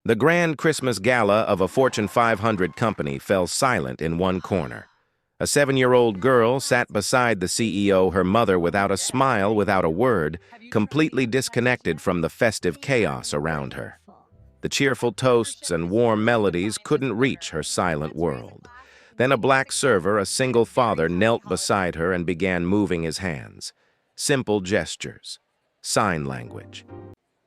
The grand Christmas gala of a Fortune 500 company fell silent in one corner. A 7-year-old girl sat beside the CEO, her mother without a smile, without a word, completely disconnected from the festive chaos around her. The cheerful toasts and warm melodies couldn't reach her silent world. Then a black server, a single father, knelt beside her and began moving his hands. Simple gestures. Sign language.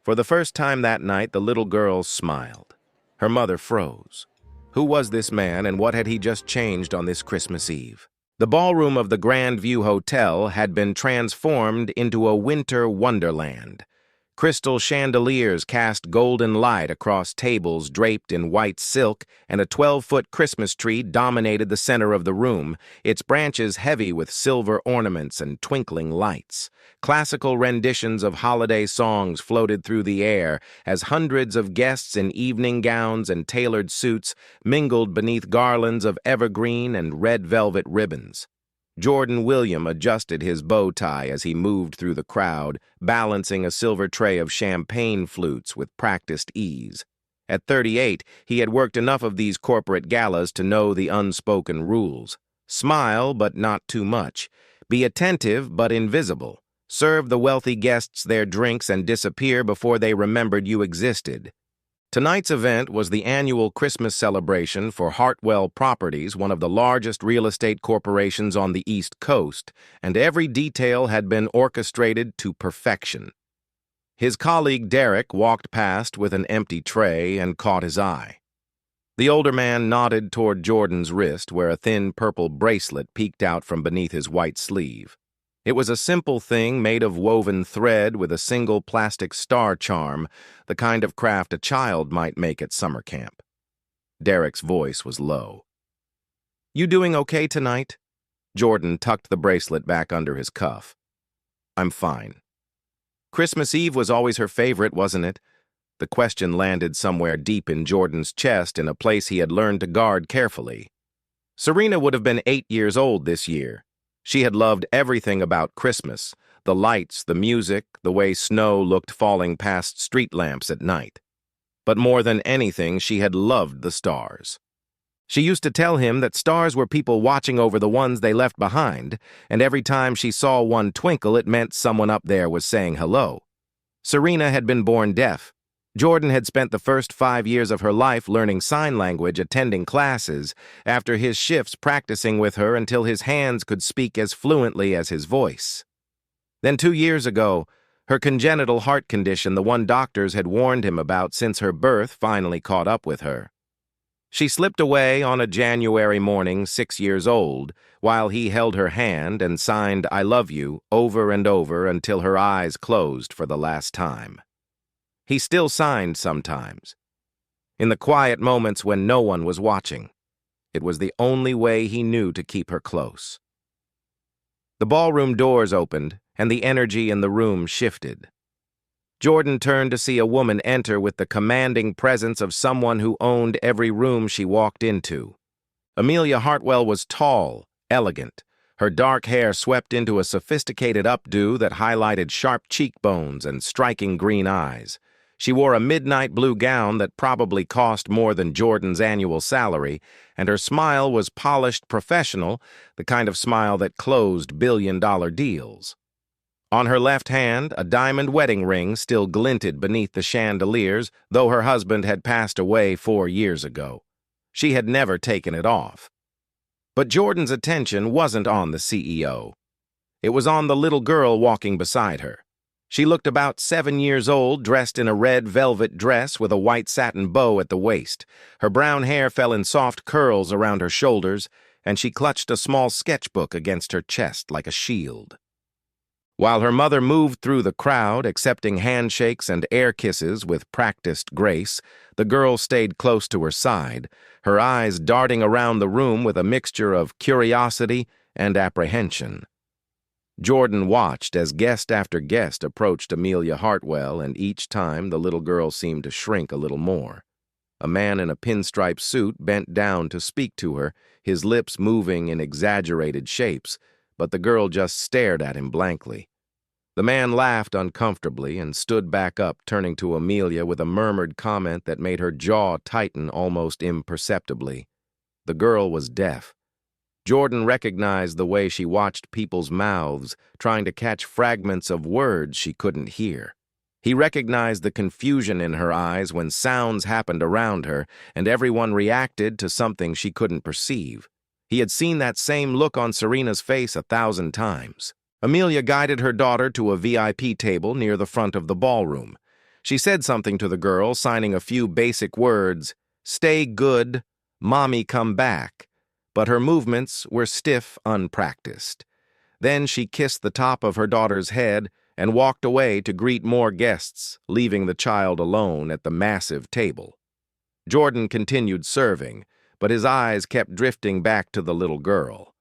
For the first time that night, the little girl smiled. Her mother froze. Who was this man, and what had he just changed on this Christmas Eve? The ballroom of the Grand View Hotel had been transformed into a winter wonderland. Crystal chandeliers cast golden light across tables draped in white silk, and a 12-foot Christmas tree dominated the center of the room, its branches heavy with silver ornaments and twinkling lights. Classical renditions of holiday songs floated through the air as hundreds of guests in evening gowns and tailored suits mingled beneath garlands of evergreen and red velvet ribbons. Jordan William adjusted his bow tie as he moved through the crowd, balancing a silver tray of champagne flutes with practiced ease. At 38, he had worked enough of these corporate galas to know the unspoken rules. Smile, but not too much. Be attentive, but invisible. Serve the wealthy guests their drinks and disappear before they remembered you existed. Tonight's event was the annual Christmas celebration for Hartwell Properties, one of the largest real estate corporations on the East Coast, and every detail had been orchestrated to perfection. His colleague Derek walked past with an empty tray and caught his eye. The older man nodded toward Jordan's wrist, where a thin purple bracelet peeked out from beneath his white sleeve. It was a simple thing made of woven thread with a single plastic star charm, the kind of craft a child might make at summer camp. Derek's voice was low. "You doing okay tonight?" Jordan tucked the bracelet back under his cuff. "I'm fine." Christmas Eve was always her favorite, wasn't it? The question landed somewhere deep in Jordan's chest, in a place he had learned to guard carefully. Serena would have been 8 years old this year. She had loved everything about Christmas, the lights, the music, the way snow looked falling past street lamps at night. But more than anything, she had loved the stars. She used to tell him that stars were people watching over the ones they left behind, and every time she saw one twinkle, it meant someone up there was saying hello. Serena had been born deaf. Jordan had spent the first 5 years of her life learning sign language, attending classes, after his shifts practicing with her until his hands could speak as fluently as his voice. Then 2 years ago, her congenital heart condition, the one doctors had warned him about since her birth, finally caught up with her. She slipped away on a January morning, 6 years old, while he held her hand and signed "I love you" over and over until her eyes closed for the last time. He still signed sometimes, in the quiet moments when no one was watching. It was the only way he knew to keep her close. The ballroom doors opened, and the energy in the room shifted. Jordan turned to see a woman enter with the commanding presence of someone who owned every room she walked into. Amelia Hartwell was tall, elegant. Her dark hair swept into a sophisticated updo that highlighted sharp cheekbones and striking green eyes. She wore a midnight blue gown that probably cost more than Jordan's annual salary, and her smile was polished professional, the kind of smile that closed billion-dollar deals. On her left hand, a diamond wedding ring still glinted beneath the chandeliers, though her husband had passed away 4 years ago. She had never taken it off. But Jordan's attention wasn't on the CEO. It was on the little girl walking beside her. She looked about 7 years old, dressed in a red velvet dress with a white satin bow at the waist. Her brown hair fell in soft curls around her shoulders, and she clutched a small sketchbook against her chest like a shield. While her mother moved through the crowd, accepting handshakes and air kisses with practiced grace, the girl stayed close to her side, her eyes darting around the room with a mixture of curiosity and apprehension. Jordan watched as guest after guest approached Amelia Hartwell, and each time the little girl seemed to shrink a little more. A man in a pinstripe suit bent down to speak to her, his lips moving in exaggerated shapes, but the girl just stared at him blankly. The man laughed uncomfortably and stood back up, turning to Amelia with a murmured comment that made her jaw tighten almost imperceptibly. The girl was deaf. Jordan recognized the way she watched people's mouths, trying to catch fragments of words she couldn't hear. He recognized the confusion in her eyes when sounds happened around her and everyone reacted to something she couldn't perceive. He had seen that same look on Serena's face 1,000 times. Amelia guided her daughter to a VIP table near the front of the ballroom. She said something to the girl, signing a few basic words, "Stay good, Mommy come back," but her movements were stiff, unpracticed. Then she kissed the top of her daughter's head and walked away to greet more guests, leaving the child alone at the massive table. Jordan continued serving, but his eyes kept drifting back to the little girl.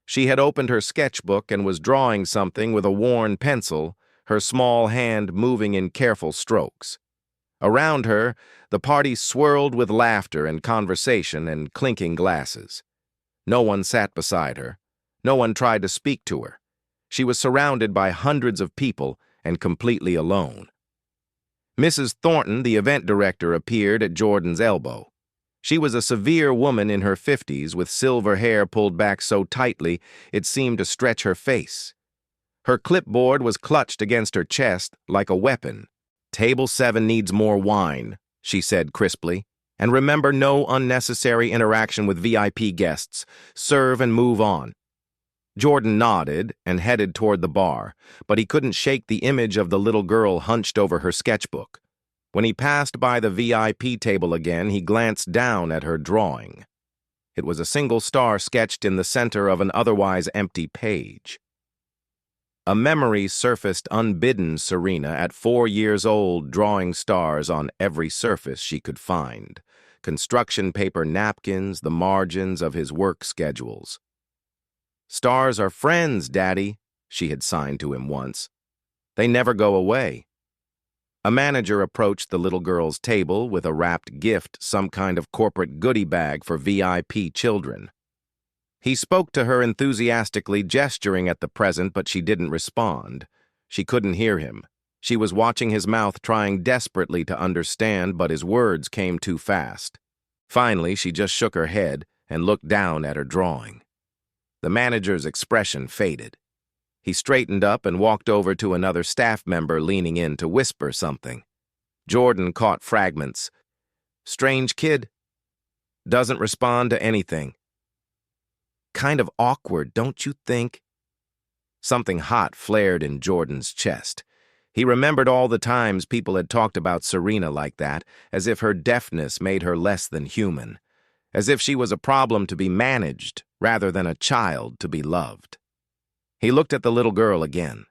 She had opened her sketchbook and was drawing something with a worn pencil, her small hand moving in careful strokes. Around her, the party swirled with laughter and conversation and clinking glasses. No one sat beside her. No one tried to speak to her. She was surrounded by hundreds of people and completely alone. Mrs. Thornton, the event director, appeared at Jordan's elbow. She was a severe woman in her 50s with silver hair pulled back so tightly it seemed to stretch her face. Her clipboard was clutched against her chest like a weapon. "Table 7 needs more wine," she said crisply. "And remember, no unnecessary interaction with VIP guests. Serve and move on." Jordan nodded and headed toward the bar, but he couldn't shake the image of the little girl hunched over her sketchbook. When he passed by the VIP table again, he glanced down at her drawing. It was a single star sketched in the center of an otherwise empty page. A memory surfaced unbidden Serena at 4 years old, drawing stars on every surface she could find. Construction paper napkins, the margins of his work schedules. "Stars are friends, Daddy," she had signed to him once. "They never go away." A manager approached the little girl's table with a wrapped gift, some kind of corporate goodie bag for VIP children. He spoke to her enthusiastically, gesturing at the present, but she didn't respond. She couldn't hear him. She was watching his mouth, trying desperately to understand, but his words came too fast. Finally, she just shook her head and looked down at her drawing. The manager's expression faded. He straightened up and walked over to another staff member leaning in to whisper something. Jordan caught fragments. "Strange kid. Doesn't respond to anything. Kind of awkward, don't you think?" Something hot flared in Jordan's chest. He remembered all the times people had talked about Serena like that, as if her deafness made her less than human, as if she was a problem to be managed rather than a child to be loved. He looked at the little girl again.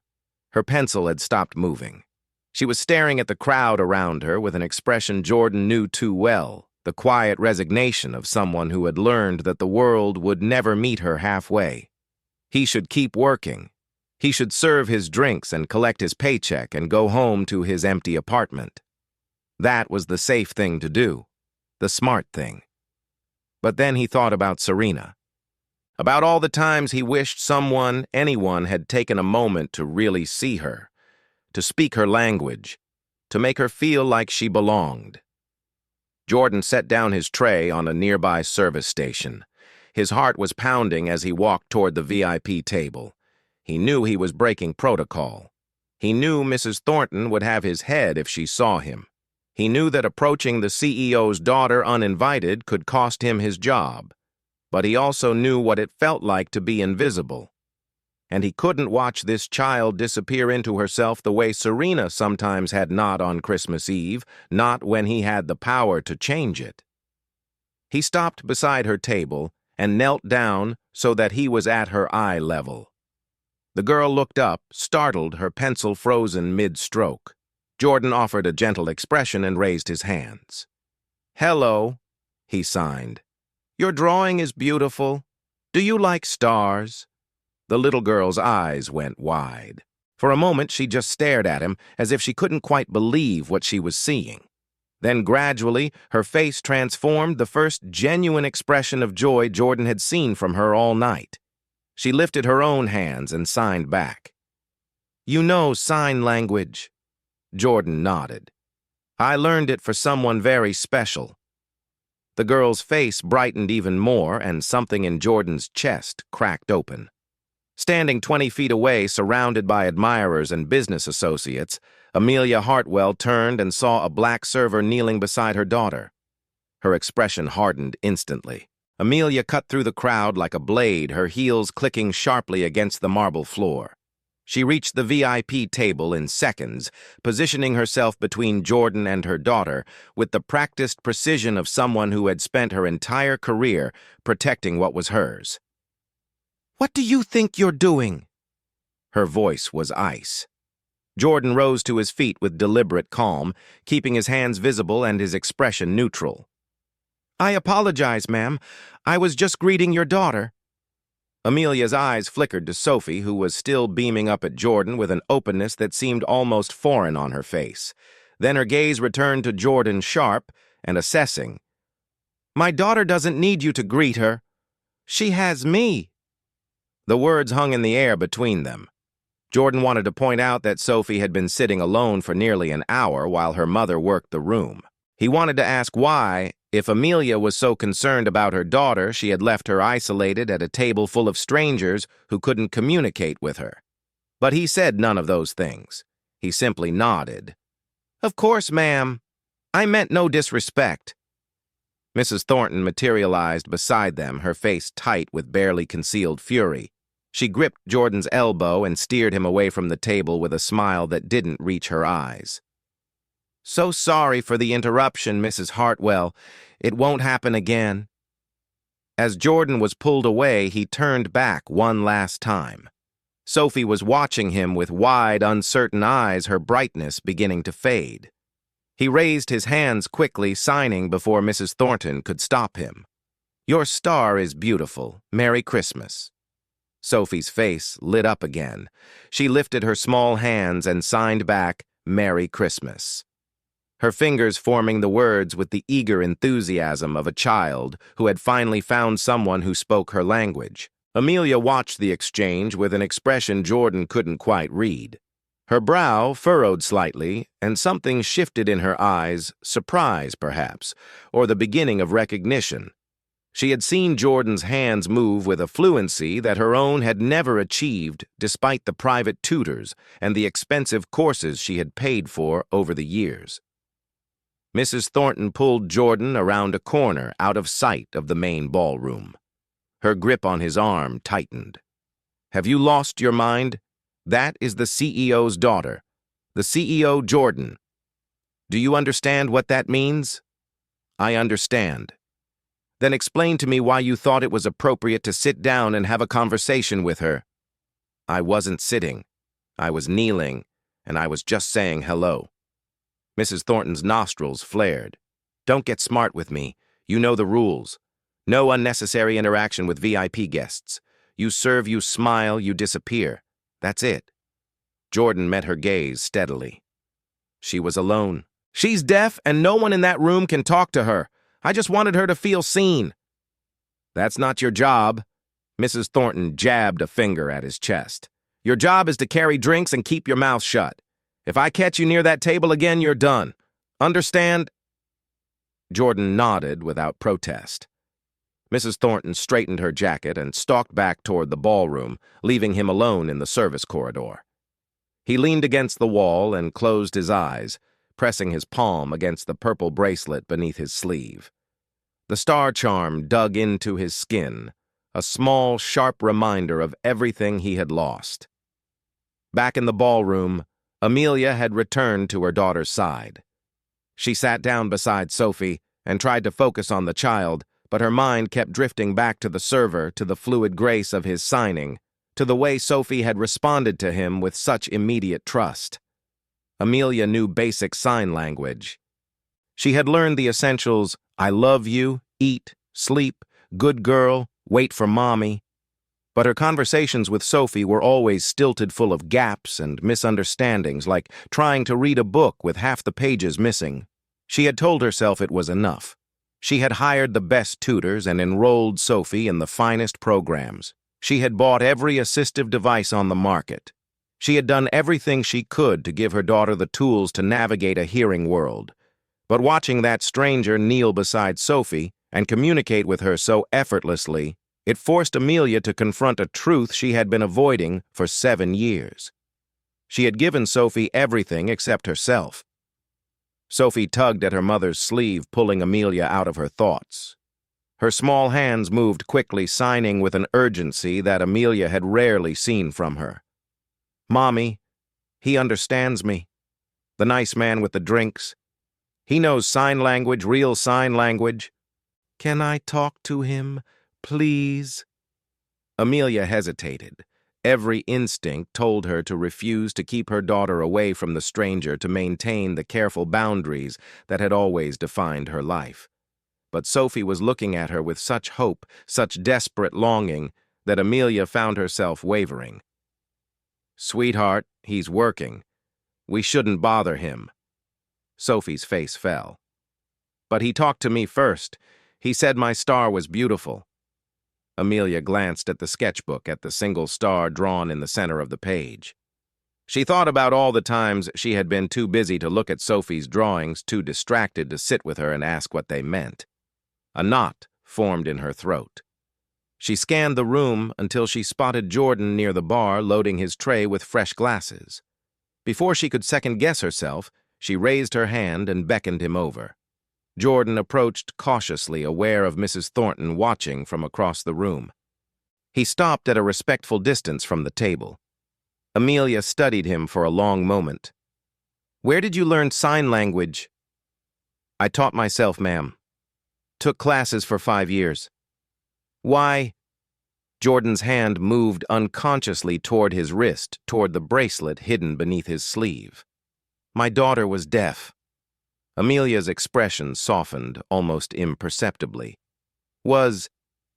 Her pencil had stopped moving. She was staring at the crowd around her with an expression Jordan knew too well, the quiet resignation of someone who had learned that the world would never meet her halfway. He should keep working. He should serve his drinks and collect his paycheck and go home to his empty apartment. That was the safe thing to do, the smart thing. But then he thought about Serena. About all the times he wished someone, anyone, had taken a moment to really see her, to speak her language, to make her feel like she belonged. Jordan set down his tray on a nearby service station. His heart was pounding as he walked toward the VIP table. He knew he was breaking protocol. He knew Mrs. Thornton would have his head if she saw him. He knew that approaching the CEO's daughter uninvited could cost him his job. But he also knew what it felt like to be invisible. And he couldn't watch this child disappear into herself the way Serena sometimes had not on Christmas Eve, not when he had the power to change it. He stopped beside her table and knelt down so that he was at her eye level. The girl looked up, startled, her pencil frozen mid-stroke. Jordan offered a gentle expression and raised his hands. "Hello," he signed. "Your drawing is beautiful. Do you like stars?" The little girl's eyes went wide. For a moment, she just stared at him as if she couldn't quite believe what she was seeing. Then gradually, her face transformed, the first genuine expression of joy Jordan had seen from her all night. She lifted her own hands and signed back. You know sign language. Jordan nodded. I learned it for someone very special. The girl's face brightened even more, and something in Jordan's chest cracked open. Standing 20 feet away, surrounded by admirers and business associates, Amelia Hartwell turned and saw a black server kneeling beside her daughter. Her expression hardened instantly. Amelia cut through the crowd like a blade, her heels clicking sharply against the marble floor. She reached the VIP table in seconds, positioning herself between Jordan and her daughter with the practiced precision of someone who had spent her entire career protecting what was hers. "What do you think you're doing?" Her voice was ice. Jordan rose to his feet with deliberate calm, keeping his hands visible and his expression neutral. "I apologize, ma'am. I was just greeting your daughter." Amelia's eyes flickered to Sophie, who was still beaming up at Jordan with an openness that seemed almost foreign on her face. Then her gaze returned to Jordan, sharp and assessing. "My daughter doesn't need you to greet her. She has me." The words hung in the air between them. Jordan wanted to point out that Sophie had been sitting alone for nearly an hour while her mother worked the room. He wanted to ask why, if Amelia was so concerned about her daughter, she had left her isolated at a table full of strangers who couldn't communicate with her. But he said none of those things. He simply nodded. "Of course, ma'am. I meant no disrespect." Mrs. Thornton materialized beside them, her face tight with barely concealed fury. She gripped Jordan's elbow and steered him away from the table with a smile that didn't reach her eyes. "So sorry for the interruption, Mrs. Hartwell. It won't happen again." As Jordan was pulled away, he turned back one last time. Sophie was watching him with wide, uncertain eyes, her brightness beginning to fade. He raised his hands quickly, signing before Mrs. Thornton could stop him. "Your star is beautiful. Merry Christmas." Sophie's face lit up again. She lifted her small hands and signed back, "Merry Christmas." Her fingers forming the words with the eager enthusiasm of a child who had finally found someone who spoke her language. Amelia watched the exchange with an expression Jordan couldn't quite read. Her brow furrowed slightly, and something shifted in her eyes, surprise perhaps, or the beginning of recognition. She had seen Jordan's hands move with a fluency that her own had never achieved despite the private tutors and the expensive courses she had paid for over the years. Mrs. Thornton pulled Jordan around a corner out of sight of the main ballroom. Her grip on his arm tightened. "Have you lost your mind? That is the CEO's daughter. The CEO Jordan. Do you understand what that means?" "I understand." "Then explain to me why you thought it was appropriate to sit down and have a conversation with her." "I wasn't sitting. I was kneeling, and I was just saying hello." Mrs. Thornton's nostrils flared. "Don't get smart with me. You know the rules. No unnecessary interaction with VIP guests. You serve, you smile, you disappear. That's it." Jordan met her gaze steadily. She was alone. "She's deaf, and no one in that room can talk to her. I just wanted her to feel seen." "That's not your job." Mrs. Thornton jabbed a finger at his chest. "Your job is to carry drinks and keep your mouth shut. If I catch you near that table again, you're done. Understand?" Jordan nodded without protest. Mrs. Thornton straightened her jacket and stalked back toward the ballroom, leaving him alone in the service corridor. He leaned against the wall and closed his eyes, pressing his palm against the purple bracelet beneath his sleeve. The star charm dug into his skin, a small, sharp reminder of everything he had lost. Back in the ballroom, Amelia had returned to her daughter's side. She sat down beside Sophie and tried to focus on the child, but her mind kept drifting back to the server, to the fluid grace of his signing, to the way Sophie had responded to him with such immediate trust. Amelia knew basic sign language. She had learned the essentials: "I love you," "eat," "sleep," "good girl," "wait for mommy." But her conversations with Sophie were always stilted, full of gaps and misunderstandings, like trying to read a book with half the pages missing. She had told herself it was enough. She had hired the best tutors and enrolled Sophie in the finest programs. She had bought every assistive device on the market. She had done everything she could to give her daughter the tools to navigate a hearing world. But watching that stranger kneel beside Sophie and communicate with her so effortlessly, it forced Amelia to confront a truth she had been avoiding for 7 years. She had given Sophie everything except herself. Sophie tugged at her mother's sleeve, pulling Amelia out of her thoughts. Her small hands moved quickly, signing with an urgency that Amelia had rarely seen from her. "Mommy, he understands me. The nice man with the drinks. He knows sign language, real sign language. Can I talk to him, please?" Amelia hesitated. Every instinct told her to refuse to keep her daughter away from the stranger, to maintain the careful boundaries that had always defined her life. But Sophie was looking at her with such hope, such desperate longing, that Amelia found herself wavering. "Sweetheart, he's working. We shouldn't bother him." Sophie's face fell. "But he talked to me first. He said my star was beautiful." Amelia glanced at the sketchbook, at the single star drawn in the center of the page. She thought about all the times she had been too busy to look at Sophie's drawings, too distracted to sit with her and ask what they meant. A knot formed in her throat. She scanned the room until she spotted Jordan near the bar, loading his tray with fresh glasses. Before she could second-guess herself, she raised her hand and beckoned him over. Jordan approached cautiously, aware of Mrs. Thornton watching from across the room. He stopped at a respectful distance from the table. Amelia studied him for a long moment. "Where did you learn sign language?" "I taught myself, ma'am. Took classes for 5 years. "Why?" Jordan's hand moved unconsciously toward his wrist, toward the bracelet hidden beneath his sleeve. "My daughter was deaf." Amelia's expression softened almost imperceptibly.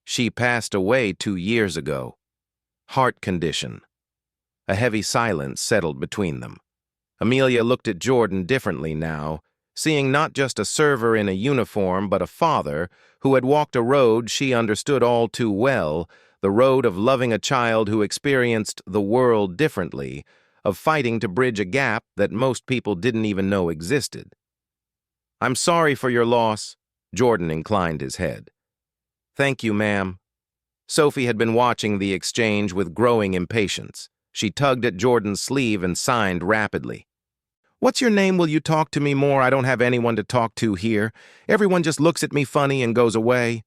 She passed away 2 years ago. Heart condition." A heavy silence settled between them. Amelia looked at Jordan differently now, seeing not just a server in a uniform, but a father who had walked a road she understood all too well, the road of loving a child who experienced the world differently, of fighting to bridge a gap that most people didn't even know existed. "I'm sorry for your loss." Jordan inclined his head. "Thank you, ma'am." Sophie had been watching the exchange with growing impatience. She tugged at Jordan's sleeve and signed rapidly. "What's your name? Will you talk to me more? I don't have anyone to talk to here. Everyone just looks at me funny and goes away."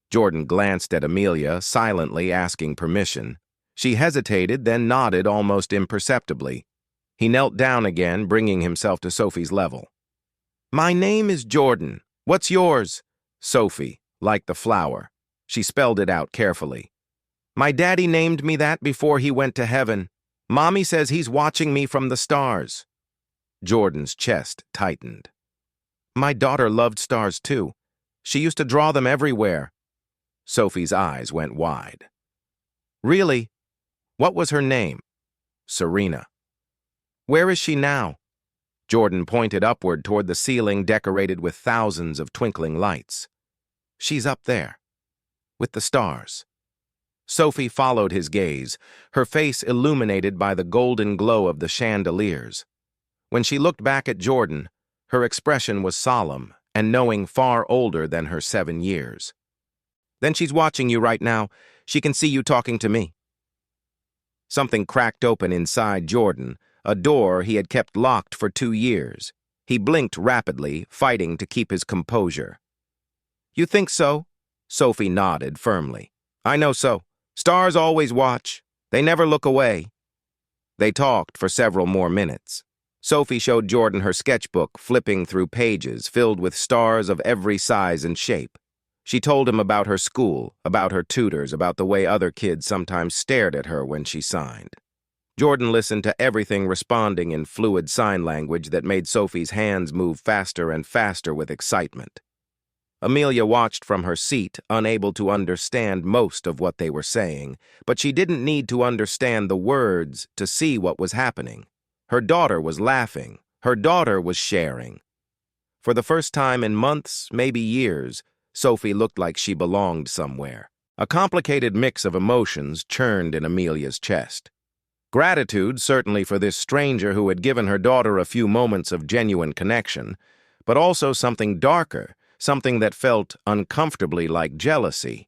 Jordan glanced at Amelia, silently asking permission. She hesitated, then nodded almost imperceptibly. He knelt down again, bringing himself to Sophie's level. "My name is Jordan. What's yours?" "Sophie, like the flower." She spelled it out carefully. "My daddy named me that before he went to heaven. Mommy says he's watching me from the stars." Jordan's chest tightened. "My daughter loved stars too. She used to draw them everywhere." Sophie's eyes went wide. "Really? What was her name?" "Serena." "Where is she now?" Jordan pointed upward toward the ceiling decorated with thousands of twinkling lights. "She's up there, with the stars." Sophie followed his gaze, her face illuminated by the golden glow of the chandeliers. When she looked back at Jordan, her expression was solemn and knowing, far older than her 7 years. "Then she's watching you right now. She can see you talking to me." Something cracked open inside Jordan, a door he had kept locked for 2 years. He blinked rapidly, fighting to keep his composure. "You think so?" Sophie nodded firmly. "I know so. Stars always watch. They never look away." They talked for several more minutes. Sophie showed Jordan her sketchbook, flipping through pages filled with stars of every size and shape. She told him about her school, about her tutors, about the way other kids sometimes stared at her when she signed. Jordan listened to everything, responding in fluid sign language that made Sophie's hands move faster and faster with excitement. Amelia watched from her seat, unable to understand most of what they were saying, but she didn't need to understand the words to see what was happening. Her daughter was laughing. Her daughter was sharing. For the first time in months, maybe years, Sophie looked like she belonged somewhere. A complicated mix of emotions churned in Amelia's chest. Gratitude, certainly, for this stranger who had given her daughter a few moments of genuine connection, but also something darker, something that felt uncomfortably like jealousy.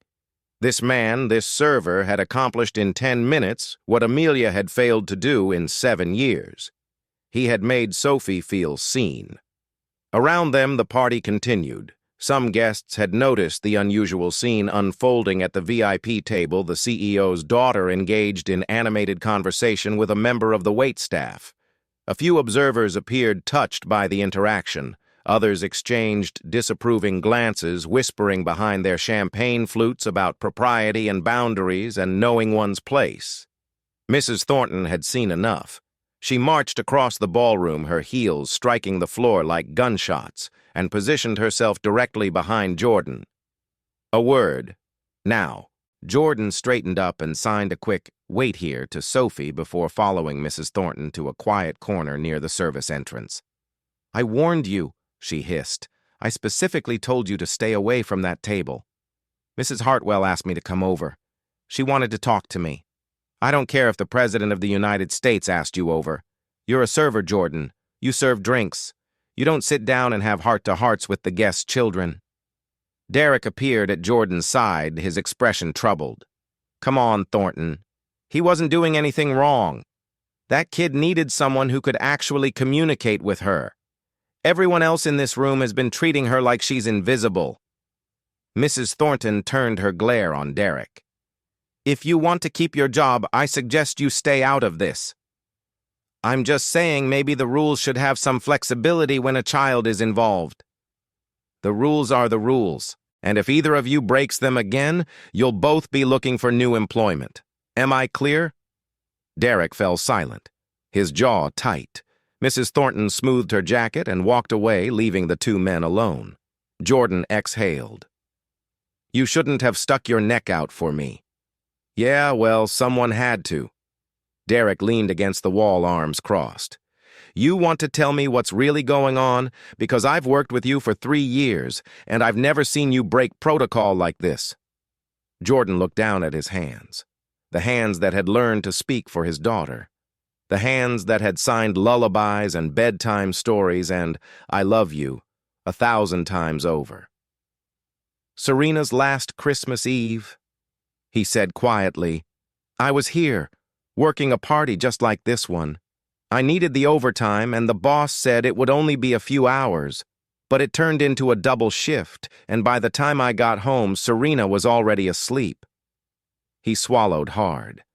This man, this server, had accomplished in 10 minutes what Amelia had failed to do in 7 years. He had made Sophie feel seen. Around them, the party continued. Some guests had noticed the unusual scene unfolding at the VIP table. The CEO's daughter engaged in animated conversation with a member of the waitstaff. A few observers appeared touched by the interaction. Others exchanged disapproving glances, whispering behind their champagne flutes about propriety and boundaries and knowing one's place. Mrs. Thornton had seen enough. She marched across the ballroom, her heels striking the floor like gunshots, and positioned herself directly behind Jordan. A word. Now. Jordan straightened up and signed a quick "wait here" to Sophie before following Mrs. Thornton to a quiet corner near the service entrance. "I warned you," she hissed. "I specifically told you to stay away from that table. Mrs. Hartwell asked me to come over. She wanted to talk to me. I don't care if the President of the United States asked you over. You're a server, Jordan. You serve drinks. You don't sit down and have heart-to-hearts with the guests' children." Derek appeared at Jordan's side, his expression troubled. "Come on, Thornton. He wasn't doing anything wrong. That kid needed someone who could actually communicate with her. Everyone else in this room has been treating her like she's invisible." Mrs. Thornton turned her glare on Derek. "If you want to keep your job, I suggest you stay out of this. I'm just saying maybe the rules should have some flexibility when a child is involved. The rules are the rules, and if either of you breaks them again, you'll both be looking for new employment. Am I clear?" Derek fell silent, his jaw tight. Mrs. Thornton smoothed her jacket and walked away, leaving the two men alone. Jordan exhaled. "You shouldn't have stuck your neck out for me." "Yeah, well, someone had to." Derek leaned against the wall, arms crossed. "You want to tell me what's really going on? Because I've worked with you for 3 years, and I've never seen you break protocol like this." Jordan looked down at his hands, the hands that had learned to speak for his daughter, the hands that had signed lullabies and bedtime stories and "I love you" 1,000 times over. "Serena's last Christmas Eve," he said quietly. "I was here, working a party just like this one. I needed the overtime, and the boss said it would only be a few hours, but it turned into a double shift, and by the time I got home, Serena was already asleep." He swallowed hard.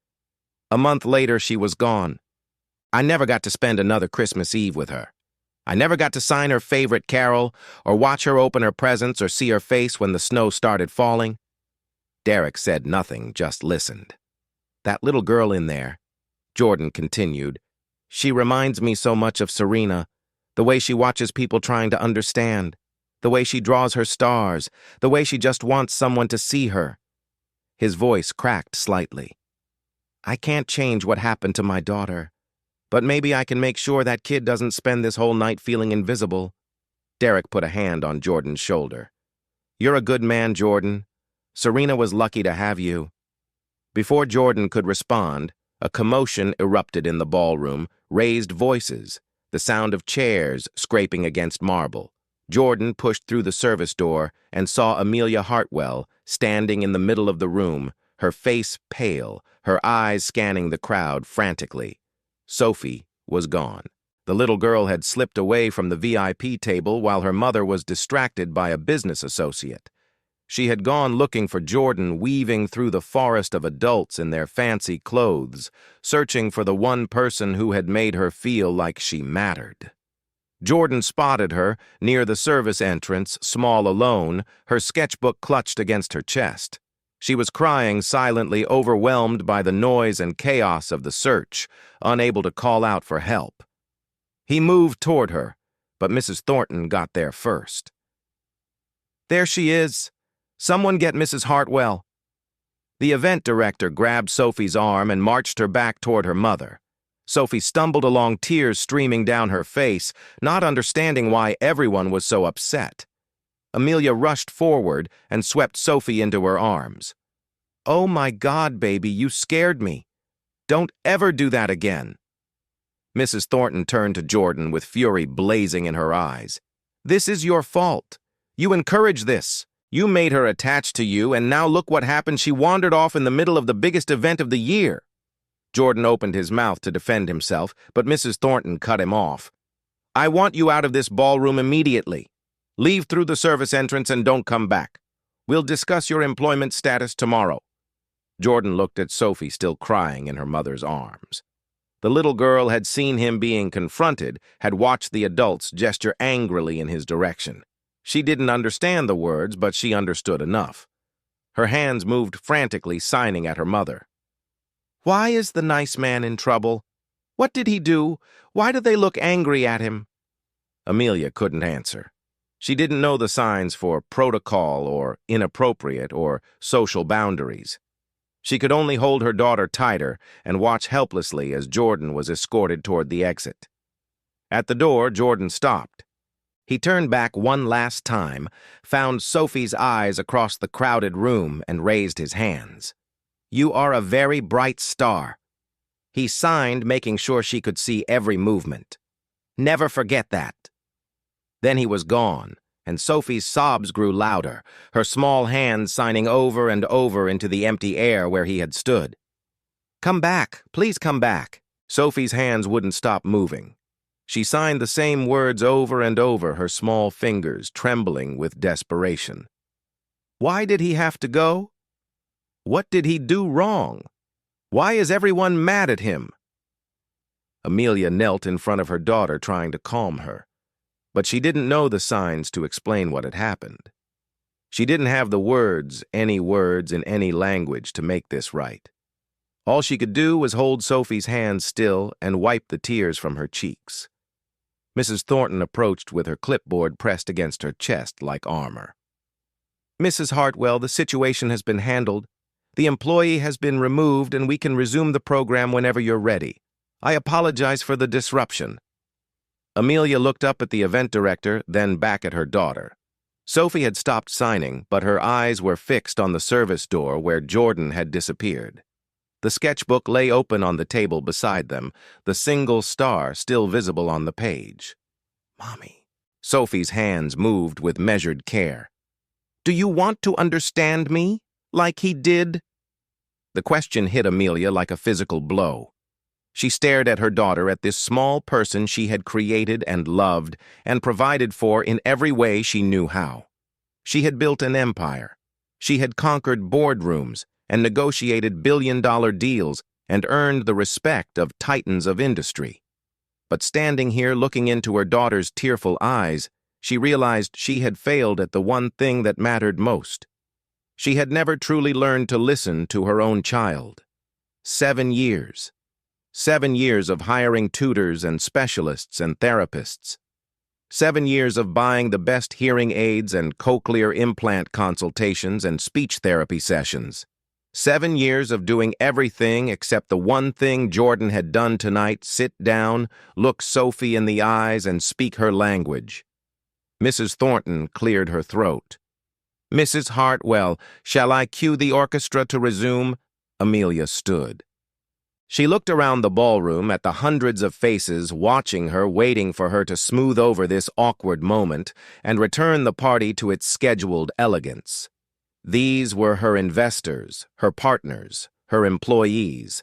"A month later, she was gone. I never got to spend another Christmas Eve with her. I never got to sign her favorite carol, or watch her open her presents, or see her face when the snow started falling." Derek said nothing, just listened. "That little girl in there," Jordan continued, "she reminds me so much of Serena, the way she watches people trying to understand, the way she draws her stars, the way she just wants someone to see her." His voice cracked slightly. "I can't change what happened to my daughter, but maybe I can make sure that kid doesn't spend this whole night feeling invisible." Derek put a hand on Jordan's shoulder. "You're a good man, Jordan. Serena was lucky to have you." Before Jordan could respond, a commotion erupted in the ballroom, raised voices, the sound of chairs scraping against marble. Jordan pushed through the service door and saw Amelia Hartwell standing in the middle of the room, her face pale, her eyes scanning the crowd frantically. Sophie was gone. The little girl had slipped away from the VIP table while her mother was distracted by a business associate. She had gone looking for Jordan, weaving through the forest of adults in their fancy clothes, searching for the one person who had made her feel like she mattered. Jordan spotted her near the service entrance, small alone, her sketchbook clutched against her chest. She was crying silently, overwhelmed by the noise and chaos of the search, unable to call out for help. He moved toward her, but Mrs. Thornton got there first. "There she is. Someone get Mrs. Hartwell." The event director grabbed Sophie's arm and marched her back toward her mother. Sophie stumbled along, tears streaming down her face, not understanding why everyone was so upset. Amelia rushed forward and swept Sophie into her arms. "Oh my God, baby, you scared me." Don't ever do that again." Mrs. Thornton turned to Jordan with fury blazing in her eyes. "This is your fault. You encouraged this. You made her attached to you, and now look what happened. She wandered off in the middle of the biggest event of the year." Jordan opened his mouth to defend himself, but Mrs. Thornton cut him off. "I want you out of this ballroom immediately. Leave through the service entrance and don't come back. We'll discuss your employment status tomorrow." Jordan looked at Sophie still crying in her mother's arms. The little girl had seen him being confronted, had watched the adults gesture angrily in his direction. She didn't understand the words, but she understood enough. Her hands moved frantically, signing at her mother. "Why is the nice man in trouble? What did he do? Why do they look angry at him?" Amelia couldn't answer. She didn't know the signs for protocol or inappropriate or social boundaries. She could only hold her daughter tighter and watch helplessly as Jordan was escorted toward the exit. At the door, Jordan stopped. He turned back one last time, found Sophie's eyes across the crowded room, and raised his hands. "You are a very bright star." He signed, making sure she could see every movement. "Never forget that." Then he was gone, and Sophie's sobs grew louder, her small hands signing over and over into the empty air where he had stood. "Come back, please come back." Sophie's hands wouldn't stop moving. She signed the same words over and over, her small fingers trembling with desperation. Why did he have to go? What did he do wrong? Why is everyone mad at him? Amelia knelt in front of her daughter, trying to calm her. But she didn't know the signs to explain what had happened. She didn't have the words in any language to make this right. All she could do was hold Sophie's hands still and wipe the tears from her cheeks. Mrs. Thornton approached with her clipboard pressed against her chest like armor. "Mrs. Hartwell, the situation has been handled. The employee has been removed and we can resume the program whenever you're ready. I apologize for the disruption." Amelia looked up at the event director, then back at her daughter. Sophie had stopped signing, but her eyes were fixed on the service door where Jordan had disappeared. The sketchbook lay open on the table beside them, the single star still visible on the page. "Mommy." Sophie's hands moved with measured care. "Do you want to understand me, like he did?" The question hit Amelia like a physical blow. She stared at her daughter, at this small person she had created and loved and provided for in every way she knew how. She had built an empire. She had conquered boardrooms and negotiated billion-dollar deals and earned the respect of titans of industry. But standing here looking into her daughter's tearful eyes, she realized she had failed at the one thing that mattered most. She had never truly learned to listen to her own child. 7 years. 7 years of hiring tutors and specialists and therapists. 7 years of buying the best hearing aids and cochlear implant consultations and speech therapy sessions. 7 years of doing everything except the one thing Jordan had done tonight: sit down, look Sophie in the eyes, and speak her language. Mrs. Thornton cleared her throat. "Mrs. Hartwell, shall I cue the orchestra to resume?" Amelia stood. She looked around the ballroom at the hundreds of faces watching her, waiting for her to smooth over this awkward moment and return the party to its scheduled elegance. These were her investors, her partners, her employees.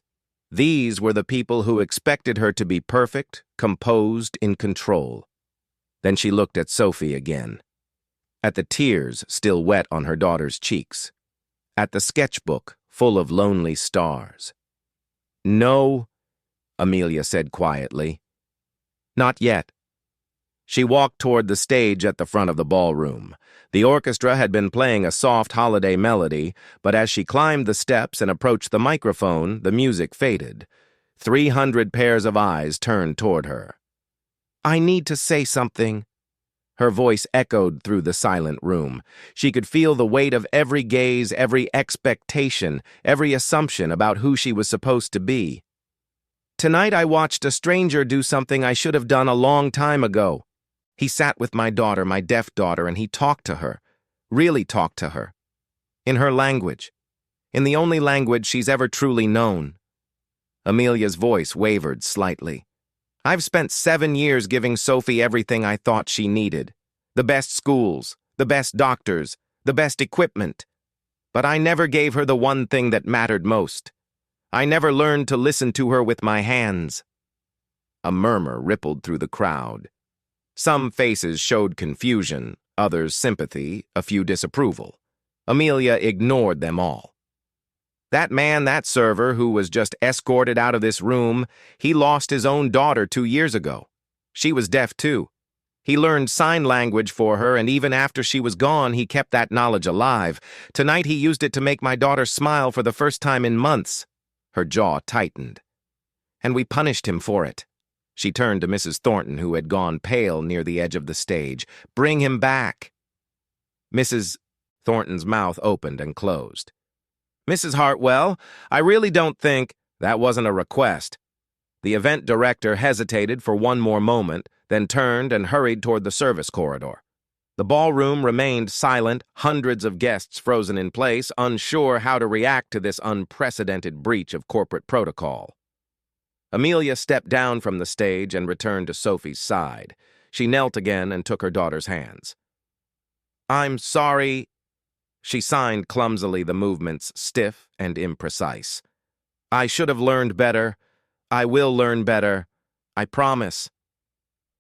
These were the people who expected her to be perfect, composed, in control. Then she looked at Sophie again, at the tears still wet on her daughter's cheeks, at the sketchbook full of lonely stars. "No," Amelia said quietly. "Not yet." She walked toward the stage at the front of the ballroom. The orchestra had been playing a soft holiday melody, but as she climbed the steps and approached the microphone, the music faded. 300 pairs of eyes turned toward her. "I need to say something." Her voice echoed through the silent room. She could feel the weight of every gaze, every expectation, every assumption about who she was supposed to be. "Tonight I watched a stranger do something I should have done a long time ago. He sat with my daughter, my deaf daughter, and he talked to her, really talked to her, in her language, in the only language she's ever truly known." Amelia's voice wavered slightly. I've spent 7 years giving Sophie everything I thought she needed. The best schools, the best doctors, the best equipment. But I never gave her the one thing that mattered most. I never learned to listen to her with my hands. A murmur rippled through the crowd. Some faces showed confusion, others sympathy, a few disapproval. Amelia ignored them all. That man, that server, who was just escorted out of this room, he lost his own daughter 2 years ago. She was deaf too. He learned sign language for her, and even after she was gone, he kept that knowledge alive. Tonight he used it to make my daughter smile for the first time in months. Her jaw tightened. And we punished him for it. She turned to Mrs. Thornton, who had gone pale near the edge of the stage. Bring him back. Mrs. Thornton's mouth opened and closed. Mrs. Hartwell, I really don't think that wasn't a request. The event director hesitated for one more moment, then turned and hurried toward the service corridor. The ballroom remained silent, hundreds of guests frozen in place, unsure how to react to this unprecedented breach of corporate protocol. Amelia stepped down from the stage and returned to Sophie's side. She knelt again and took her daughter's hands. I'm sorry. She signed clumsily, the movements stiff and imprecise. I should have learned better. I will learn better. I promise.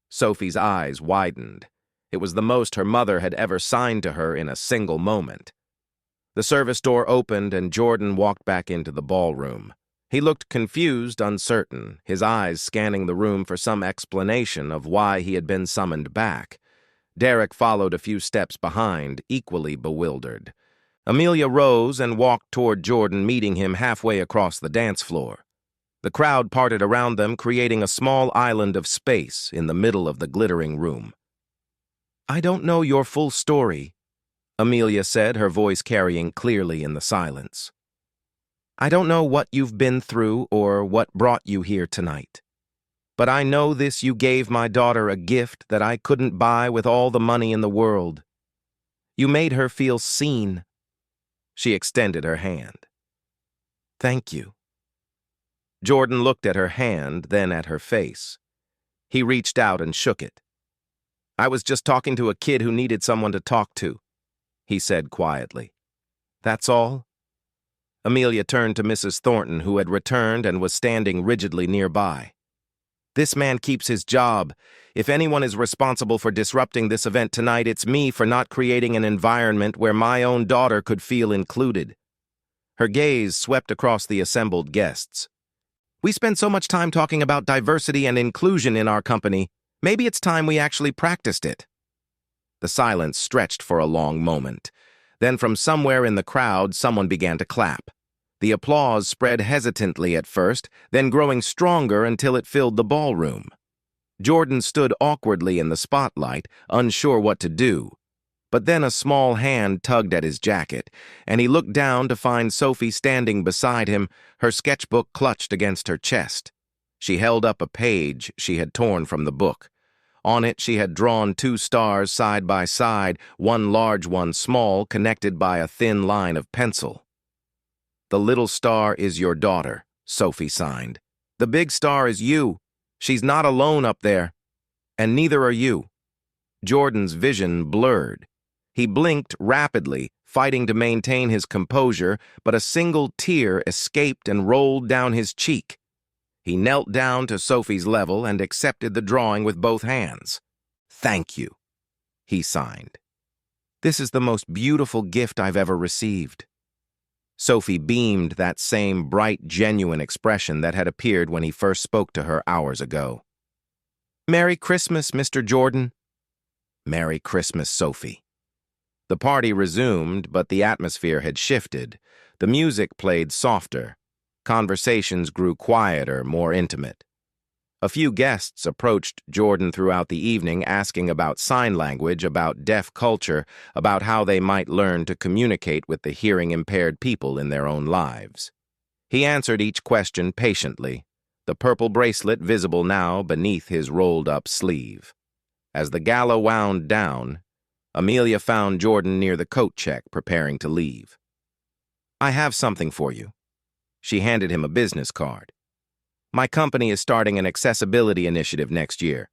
Sophie's eyes widened. It was the most her mother had ever signed to her in a single moment. The service door opened and Jordan walked back into the ballroom. He looked confused, uncertain, his eyes scanning the room for some explanation of why he had been summoned back. Derek followed a few steps behind, equally bewildered. Amelia rose and walked toward Jordan, meeting him halfway across the dance floor. The crowd parted around them, creating a small island of space in the middle of the glittering room. I don't know your full story, Amelia said, her voice carrying clearly in the silence. I don't know what you've been through or what brought you here tonight. But I know this: you gave my daughter a gift that I couldn't buy with all the money in the world. You made her feel seen. She extended her hand. Thank you. Jordan looked at her hand, then at her face. He reached out and shook it. I was just talking to a kid who needed someone to talk to, he said quietly. That's all? Amelia turned to Mrs. Thornton, who had returned and was standing rigidly nearby. This man keeps his job. If anyone is responsible for disrupting this event tonight, it's me for not creating an environment where my own daughter could feel included. Her gaze swept across the assembled guests. We spend so much time talking about diversity and inclusion in our company. Maybe it's time we actually practiced it. The silence stretched for a long moment. Then from somewhere in the crowd, someone began to clap. The applause spread hesitantly at first, then growing stronger until it filled the ballroom. Jordan stood awkwardly in the spotlight, unsure what to do. But then a small hand tugged at his jacket, and he looked down to find Sophie standing beside him, her sketchbook clutched against her chest. She held up a page she had torn from the book. On it she had drawn 2 stars side by side, one large, one small, connected by a thin line of pencil. The little star is your daughter, Sophie signed. The big star is you. She's not alone up there. And neither are you. Jordan's vision blurred. He blinked rapidly, fighting to maintain his composure, but a single tear escaped and rolled down his cheek. He knelt down to Sophie's level and accepted the drawing with both hands. Thank you, he signed. This is the most beautiful gift I've ever received. Sophie beamed that same bright, genuine expression that had appeared when he first spoke to her hours ago. Merry Christmas, Mr. Jordan. Merry Christmas, Sophie. The party resumed, but the atmosphere had shifted. The music played softer. Conversations grew quieter, more intimate. A few guests approached Jordan throughout the evening, asking about sign language, about deaf culture, about how they might learn to communicate with the hearing-impaired people in their own lives. He answered each question patiently, the purple bracelet visible now beneath his rolled-up sleeve. As the gala wound down, Amelia found Jordan near the coat check, preparing to leave. I have something for you. She handed him a business card. My company is starting an accessibility initiative next year.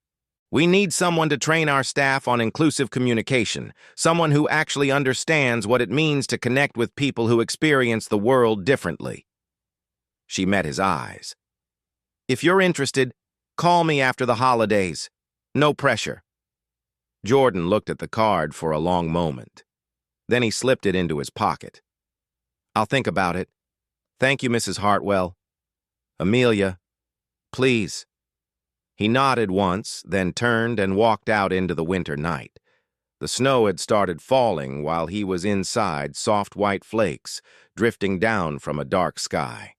We need someone to train our staff on inclusive communication, someone who actually understands what it means to connect with people who experience the world differently. She met his eyes. If you're interested, call me after the holidays. No pressure. Jordan looked at the card for a long moment. Then he slipped it into his pocket. I'll think about it. Thank you, Mrs. Hartwell. Amelia, please. He nodded once, then turned and walked out into the winter night. The snow had started falling while he was inside, soft white flakes drifting down from a dark sky.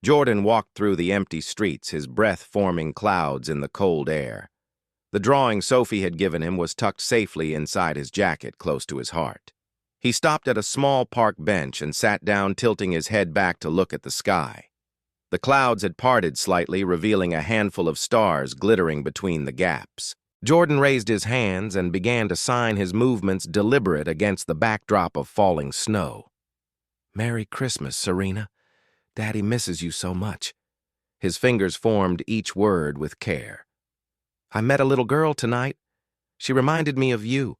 Jordan walked through the empty streets, his breath forming clouds in the cold air. The drawing Sophie had given him was tucked safely inside his jacket, close to his heart. He stopped at a small park bench and sat down, tilting his head back to look at the sky. The clouds had parted slightly, revealing a handful of stars glittering between the gaps. Jordan raised his hands and began to sign, his movements deliberate against the backdrop of falling snow. Merry Christmas, Serena. Daddy misses you so much. His fingers formed each word with care. I met a little girl tonight. She reminded me of you.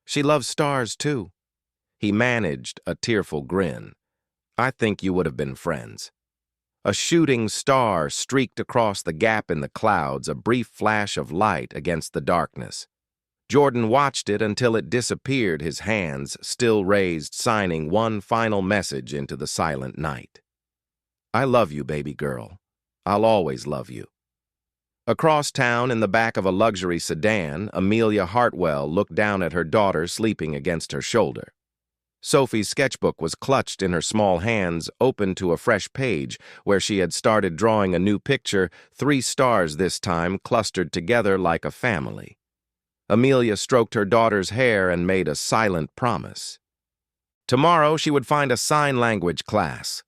She loves stars, too. He managed a tearful grin. I think you would have been friends. A shooting star streaked across the gap in the clouds, a brief flash of light against the darkness. Jordan watched it until it disappeared, his hands still raised, signing one final message into the silent night. I love you, baby girl. I'll always love you. Across town, in the back of a luxury sedan, Amelia Hartwell looked down at her daughter sleeping against her shoulder. Sophie's sketchbook was clutched in her small hands, open to a fresh page where she had started drawing a new picture, 3 stars this time, clustered together like a family. Amelia stroked her daughter's hair and made a silent promise. Tomorrow she would find a sign language class.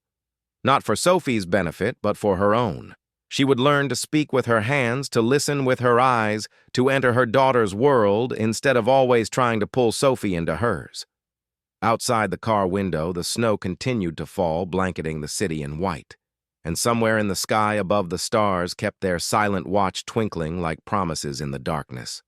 Not for Sophie's benefit, but for her own. She would learn to speak with her hands, to listen with her eyes, to enter her daughter's world instead of always trying to pull Sophie into hers. Outside the car window, the snow continued to fall, blanketing the city in white. And somewhere in the sky above, the stars kept their silent watch, twinkling like promises in the darkness.